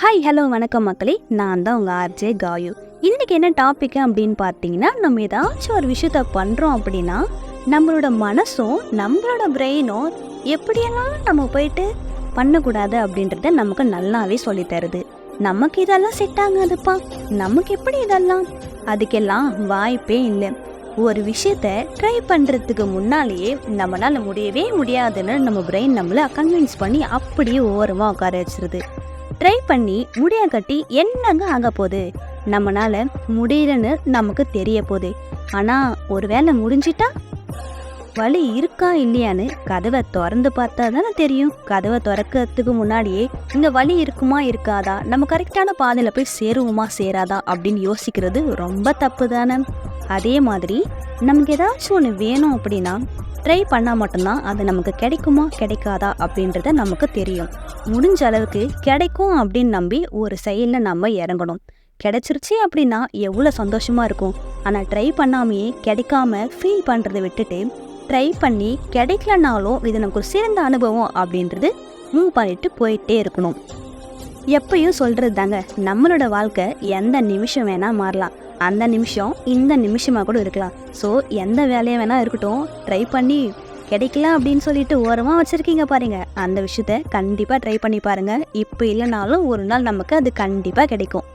Hi hello வணக்கம் மக்களே, நான் தான் உங்கள் ஆர்ஜே காயு. இன்றைக்கி என்ன டாபிக் அப்படின்னு பார்த்தீங்கன்னா, நம்ம ஏதாச்சும் ஒரு விஷயத்த பண்ணுறோம் அப்படின்னா நம்மளோட மனசும் நம்மளோட பிரெயினும் எப்படியெல்லாம் நம்ம போயிட்டு பண்ணக்கூடாது அப்படின்றத நமக்கு நல்லாவே சொல்லித்தருது. நமக்கு இதெல்லாம் செட் ஆகாதுப்பா, நமக்கு எப்படி இதெல்லாம், அதுக்கெல்லாம் வாய்ப்பே இல்லை. ஒரு விஷயத்த ட்ரை பண்ணுறதுக்கு முன்னாலேயே நம்மளால் முடியவே முடியாதுன்னு நம்ம பிரெயின் நம்மளை கன்வின்ஸ் பண்ணி அப்படியே ஓரமாக உட்கார வச்சிருது. ட்ரை பண்ணி முடிய கட்டி என்னங்க ஆக போகுது, நம்மளால முடியலன்னு நமக்கு தெரிய போகுது. ஆனால் ஒரு வேளை முடிஞ்சிட்டா வலி இருக்கா இல்லையான்னு கதவை திறந்து பார்த்தா தானே தெரியும். கதவை திறக்கிறதுக்கு முன்னாடியே இங்கே வலி இருக்குமா இருக்காதா, நம்ம கரெக்டான பாதையில் போய் சேருவோமா சேராதா அப்படின்னு யோசிக்கிறது ரொம்ப தப்பு தானே. அதே மாதிரி நமக்கு ஏதாச்சும் ஒன்று வேணும் அப்படின்னா ட்ரை பண்ணால் மட்டும்தான் அது நமக்கு கிடைக்குமா கிடைக்காதா அப்படின்றத நமக்கு தெரியும். முடிஞ்ச அளவுக்கு கிடைக்கும் அப்படின்னு நம்பி ஒரு செயலில் நம்ம இறங்கணும். கிடைச்சிருச்சு அப்படின்னா எவ்வளோ சந்தோஷமாக இருக்கும். ஆனால் ட்ரை பண்ணாமையே கிடைக்காம ஃபீல் பண்ணுறதை விட்டுட்டு ட்ரை பண்ணி கிடைக்கலனாலும் இது நமக்கு ஒரு சிறந்த அனுபவம் அப்படின்றது மூவ் பண்ணிட்டு போயிட்டே இருக்கணும். எப்பயும் சொல்கிறது தாங்க, நம்மளோட வாழ்க்கை எந்த நிமிஷம் வேணால் மாறலாம், அந்த நிமிஷம் இந்த நிமிஷமாக கூட இருக்கலாம். ஸோ எந்த வேலையாக வேணால் இருக்கட்டும், ட்ரை பண்ணி கிடைக்கல அப்படின்னு சொல்லிட்டு ஓரமாக வச்சுருக்கீங்க பாருங்கள், அந்த விஷயத்த கண்டிப்பாக ட்ரை பண்ணி பாருங்கள். இப்போ இல்லைனாலும் ஒரு நாள் நமக்கு அது கண்டிப்பாக கிடைக்கும்.